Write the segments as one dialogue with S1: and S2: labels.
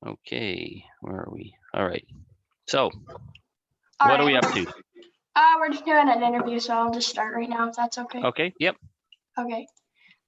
S1: Okay, where are we? All right. So,
S2: All
S1: what are
S2: right.
S1: we up to?
S2: We're just doing an interview, so I'll just start right now if that's okay.
S1: Okay. Yep.
S2: Okay.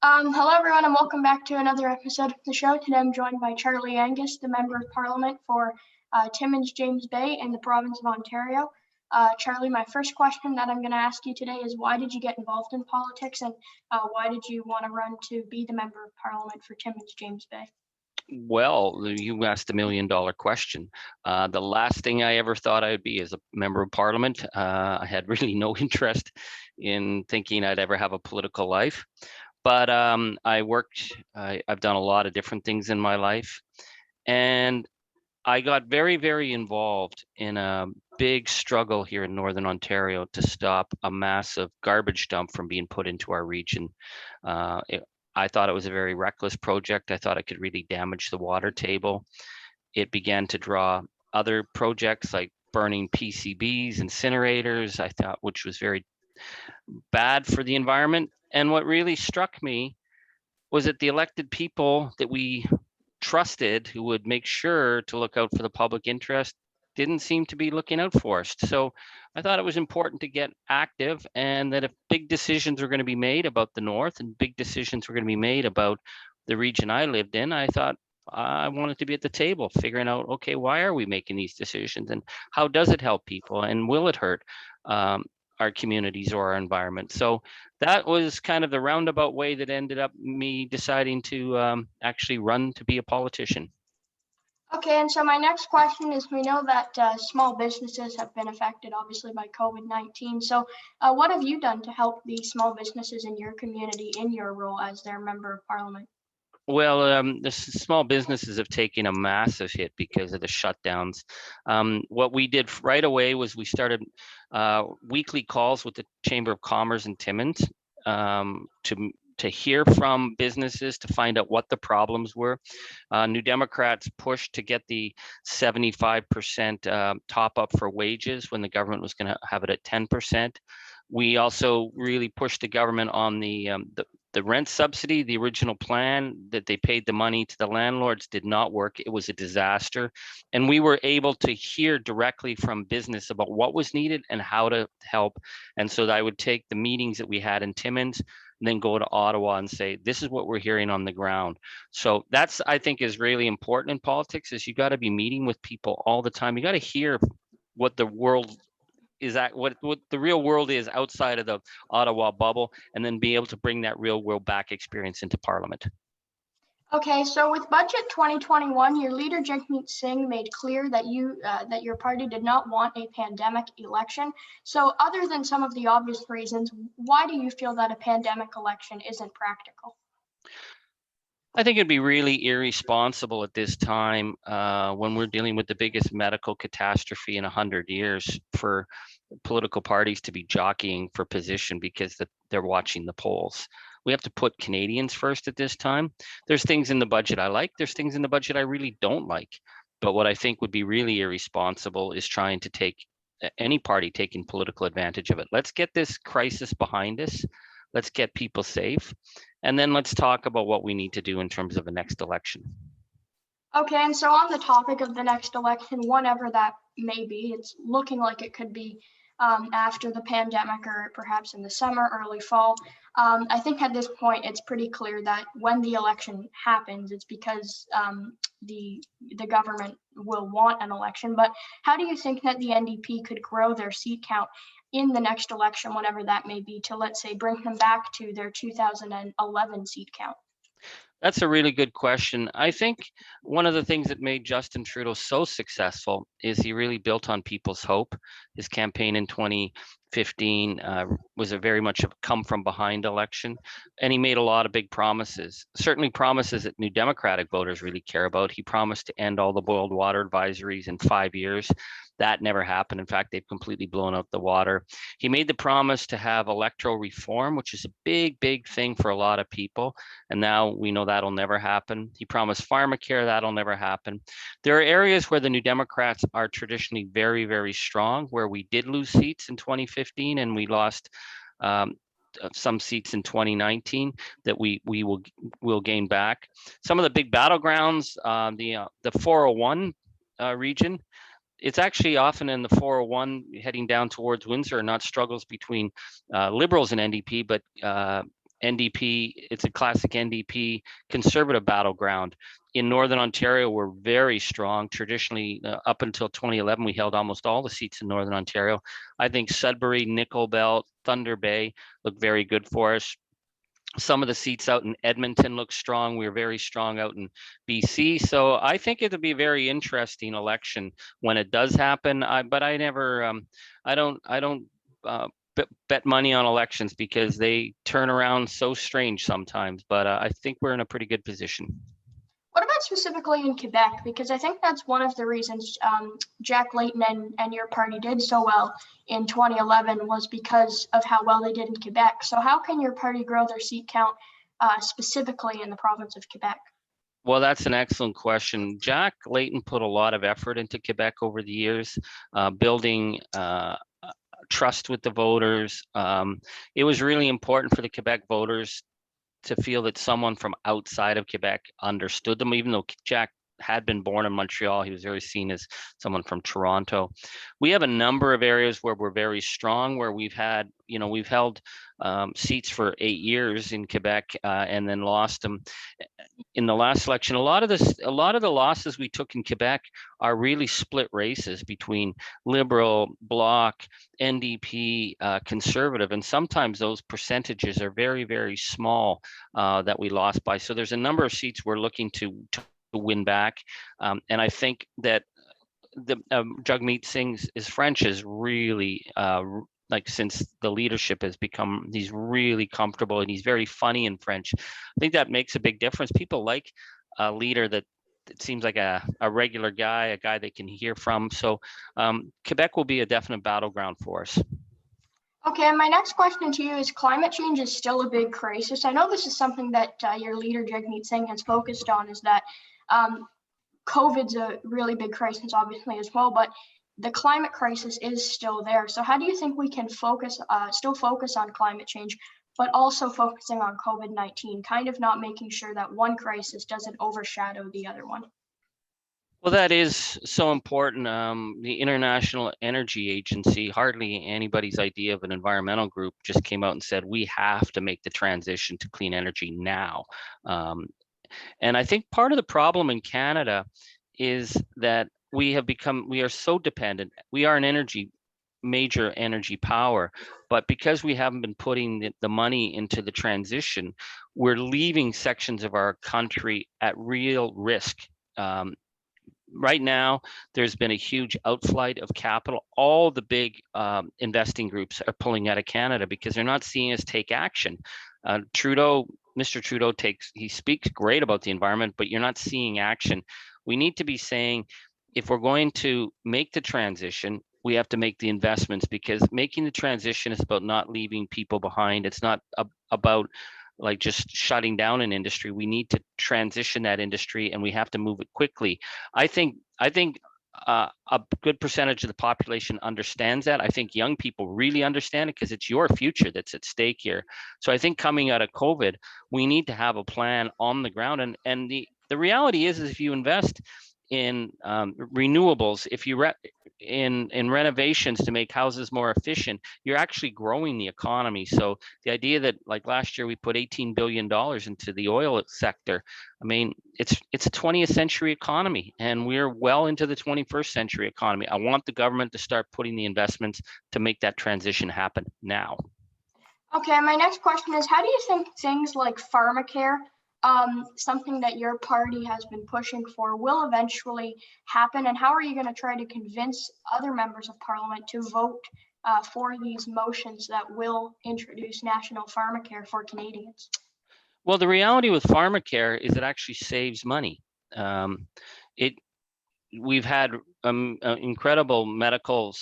S2: Hello, everyone, and welcome back to another episode of the show. Today I'm joined by Charlie Angus, the Member of Parliament for Timmins James Bay in the province of Ontario. Charlie, my first question that I'm going to ask you today is why did you get involved in politics, and why did you want to run to be the Member of Parliament for Timmins James Bay?
S1: Well, you asked $1 million question. The last thing I ever thought I would be is a member of parliament. I had really no interest in thinking I'd ever have a political life. But I've done a lot of different things in my life. And I got very, very involved in a big struggle here in Northern Ontario to stop a massive garbage dump from being put into our region. I thought it was a very reckless project. I thought it could really damage the water table. It began to draw other projects like burning PCBs, incinerators, I thought, which was very bad for the environment. And what really struck me was that the elected people that we trusted who would make sure to look out for the public interest didn't seem to be looking out for us. So I thought it was important to get active, and that if big decisions were going to be made about the North and big decisions were going to be made about the region I lived in, I thought I wanted to be at the table figuring out, okay, why are we making these decisions and how does it help people and will it hurt our communities or our environment? So that was kind of the roundabout way that ended up me deciding to actually run to be a politician.
S2: Okay, and so my next question is, we know that small businesses have been affected, obviously, by COVID-19. So what have you done to help the small businesses in your community in your role as their Member of Parliament?
S1: Well, the small businesses have taken a massive hit because of the shutdowns. What we did right away was we started weekly calls with the Chamber of Commerce in Timmins to hear from businesses to find out what the problems were. New Democrats pushed to get the 75% top up for wages when the government was going to have it at 10%. We also really pushed the government on the rent subsidy. The original plan that they paid the money to the landlords did not work. It was a disaster. And we were able to hear directly from business about what was needed and how to help. And so I would take the meetings that we had in Timmins and then go to Ottawa and say, this is what we're hearing on the ground. So that's, I think, is really important in politics, is you got to be meeting with people all the time. You got to hear what the world is, that what the real world is outside of the Ottawa bubble, and then be able to bring that real world back experience into Parliament.
S2: Okay, so with Budget 2021, your leader Jagmeet Singh made clear that that your party did not want a pandemic election. So other than some of the obvious reasons, why do you feel that a pandemic election isn't practical?
S1: I think it'd be really irresponsible at this time when we're dealing with the biggest medical catastrophe in 100 years for political parties to be jockeying for position because they're watching the polls. We have to put Canadians first at this time. There's things in the budget I like. There's things in the budget I really don't like. But what I think would be really irresponsible is trying to take any party taking political advantage of it. Let's get this crisis behind us. Let's get people safe. And then let's talk about what we need to do in terms of the next election.
S2: Okay, and so on the topic of the next election, whenever that may be, it's looking like it could be after the pandemic or perhaps in the summer, early fall. I think at this point, it's pretty clear that when the election happens, it's because the government will want an election. But how do you think that the NDP could grow their seat count in the next election, whenever that may be, to, let's say, bring them back to their 2011 seat count?
S1: That's a really good question. I think one of the things that made Justin Trudeau so successful is he really built on people's hope. His campaign in 2015 was a very much a come from behind election, and he made a lot of big promises, certainly promises that New Democratic voters really care about. He promised to end all the boiled water advisories in 5 years. That never happened. In fact, they've completely blown out the water. He made the promise to have electoral reform, which is a big, big thing for a lot of people. And now we know that'll never happen. He promised Pharmacare, that'll never happen. There are areas where the New Democrats are traditionally very, very strong, where we did lose seats in 2015 and we lost some seats in 2019 that we will gain back. Some of the big battlegrounds, the 401 region, it's actually often in the 401 heading down towards Windsor, not struggles between Liberals and NDP, but NDP, it's a classic NDP conservative battleground. In Northern Ontario, we're very strong. Traditionally, up until 2011, we held almost all the seats in Northern Ontario. I think Sudbury, Nickel Belt, Thunder Bay look very good for us. Some of the seats out in Edmonton look strong. We're very strong out in BC. So I think it'll be a very interesting election when it does happen. But I never, I don't bet money on elections because they turn around so strange sometimes. But I think we're in a pretty good position.
S2: What about specifically in Quebec? Because I think that's one of the reasons Jack Layton and your party did so well in 2011 was because of how well they did in Quebec. So how can your party grow their seat count specifically in the province of Quebec?
S1: Well, that's an excellent question. Jack Layton put a lot of effort into Quebec over the years, building trust with the voters. It was really important for the Quebec voters to feel that someone from outside of Quebec understood them, even though Jack had been born in Montreal. He was very seen as someone from Toronto. We have a number of areas where we're very strong, where we've had, we've held seats for 8 years in Quebec and then lost them in the last election. A lot of the losses we took in Quebec are really split races between Liberal, Bloc, NDP, Conservative, and sometimes those percentages are very, very small that we lost by. So there's a number of seats we're looking to win back, and I think that the Jagmeet Singh's French is really since the leadership has become, he's really comfortable and he's very funny in French. I think that makes a big difference. People like a leader that it seems like a regular guy, a guy they can hear from. So Quebec will be a definite battleground for us.
S2: Okay, and my next question to you is climate change is still a big crisis. I know this is something that your leader, Jagmeet Singh, has focused on, is that COVID's a really big crisis, obviously, as well, but the climate crisis is still there. So how do you think we can still focus on climate change, but also focusing on COVID-19, kind of not making sure that one crisis doesn't overshadow the other one?
S1: Well, that is so important. The International Energy Agency, hardly anybody's idea of an environmental group, just came out and said, we have to make the transition to clean energy now. And I think part of the problem in Canada is that we are so dependent. We are an major energy power, but because we haven't been putting the money into the transition, we're leaving sections of our country at real risk. Right now, there's been a huge outflight of capital. All the big investing groups are pulling out of Canada because they're not seeing us take action. Mr. Trudeau he speaks great about the environment, but you're not seeing action. We need to be saying, if we're going to make the transition, we have to make the investments, because making the transition is about not leaving people behind. It's not about like just shutting down an industry. We need to transition that industry, and we have to move it quickly. I think a good percentage of the population understands that. I think young people really understand it because it's your future that's at stake here. So I think coming out of COVID, we need to have a plan on the ground. And the reality is if you invest in renewables, if you in renovations to make houses more efficient, you're actually growing the economy. So the idea that, like last year we put $18 billion into the oil sector, I mean, it's a 20th century economy, and we're well into the 21st century economy. I want the government to start putting the investments to make that transition happen now.
S2: Okay, my next question is, how do you think things like Pharmacare, something that your party has been pushing for, will eventually happen, and how are you going to try to convince other members of parliament to vote for these motions that will introduce national Pharmacare for Canadians?
S1: Well, the reality with Pharmacare is it actually saves money. We've had incredible medical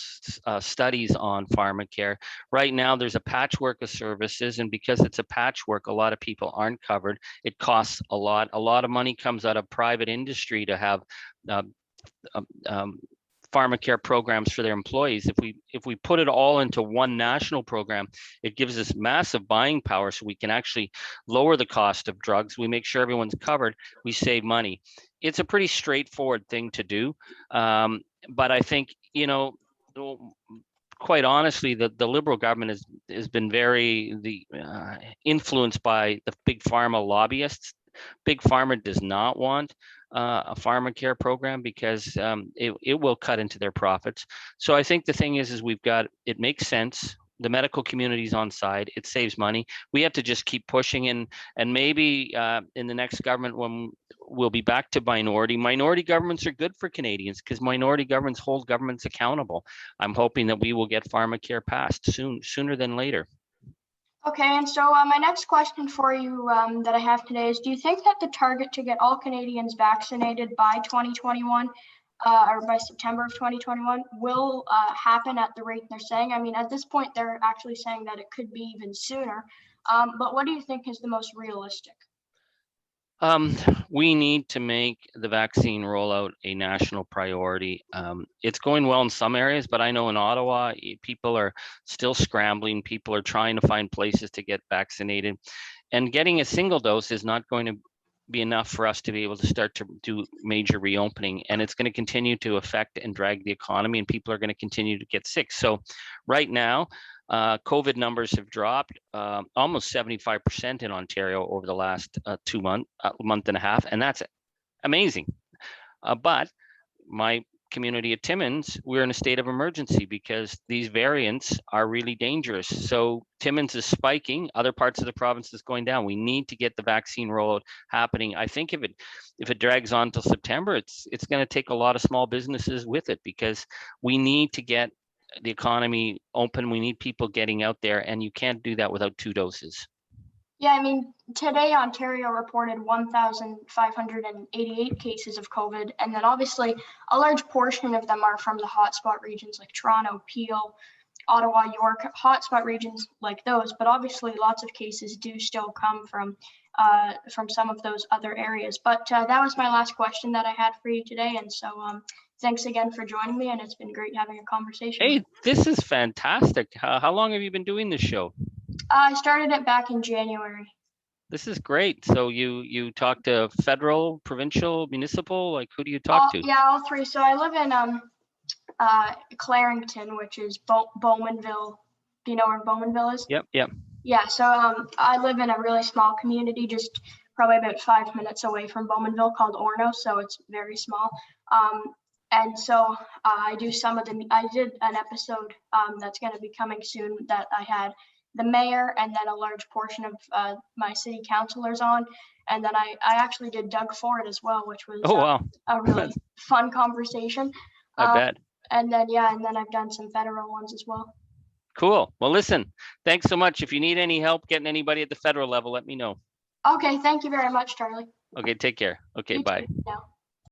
S1: studies on Pharmacare. Right now, there's a patchwork of services, and because it's a patchwork, a lot of people aren't covered. It costs a lot. A lot of money comes out of private industry to have Pharmacare programs for their employees. If we put it all into one national program, it gives us massive buying power, so we can actually lower the cost of drugs. We make sure everyone's covered. We save money. It's a pretty straightforward thing to do, but I think, you know, quite honestly, the Liberal government has been very influenced by the big pharma lobbyists. Big Pharma does not want a Pharmacare program because it will cut into their profits. So I think the thing is it makes sense. The medical community's on side. It saves money. We have to just keep pushing, and maybe in the next government, when we'll be back to minority governments are good for Canadians, because minority governments hold governments accountable. I'm hoping that we will get Pharmacare passed sooner than later.
S2: Okay, and so my next question for you that I have today is, do you think that the target to get all Canadians vaccinated by 2021 or by September of 2021 will happen at the rate they're saying? I mean, at this point, they're actually saying that it could be even sooner. But what do you think is the most realistic?
S1: We need to make the vaccine rollout a national priority. It's going well in some areas, but I know in Ottawa, people are still scrambling. People are trying to find places to get vaccinated, and getting a single dose is not going to be enough for us to be able to start to do major reopening, and it's going to continue to affect and drag the economy, and people are going to continue to get sick. So right now, COVID numbers have dropped almost 75% in Ontario over the last month and a half, and that's amazing. But my community at Timmins, we're in a state of emergency because these variants are really dangerous. So Timmins is spiking, other parts of the province is going down. We need to get the vaccine rollout happening. I think if it drags on till September, it's going to take a lot of small businesses with it, because we need to get the economy open. We need people getting out there, and you can't do that without 2 doses.
S2: Yeah, I mean, today Ontario reported 1,588 cases of COVID, and then obviously a large portion of them are from the hotspot regions like Toronto, Peel, Ottawa, York, hotspot regions like those. But obviously lots of cases do still come from some of those other areas. But that was my last question that I had for you today, and so thanks again for joining me, and it's been great having a conversation.
S1: Hey, this is fantastic. How long have you been doing this show?
S2: I started it back in January.
S1: This is great. So you talk to federal, provincial, municipal, like who do you talk to?
S2: Yeah, all three. So I live in Clarington, which is Bowmanville. Do you know where Bowmanville is?
S1: Yep.
S2: Yeah, so I live in a really small community, just probably about 5 minutes away from Bowmanville, called Orno, so it's very small. And so I did an episode that's going to be coming soon that I had the mayor and then a large portion of my city councilors on. And then I actually did Doug Ford as well, which was a really fun conversation.
S1: I bet.
S2: And then I've done some federal ones as well.
S1: Cool. Well, listen, thanks so much. If you need any help getting anybody at the federal level, let me know.
S2: Okay, thank you very much, Charlie.
S1: Okay, take care. Okay, bye.
S2: Now.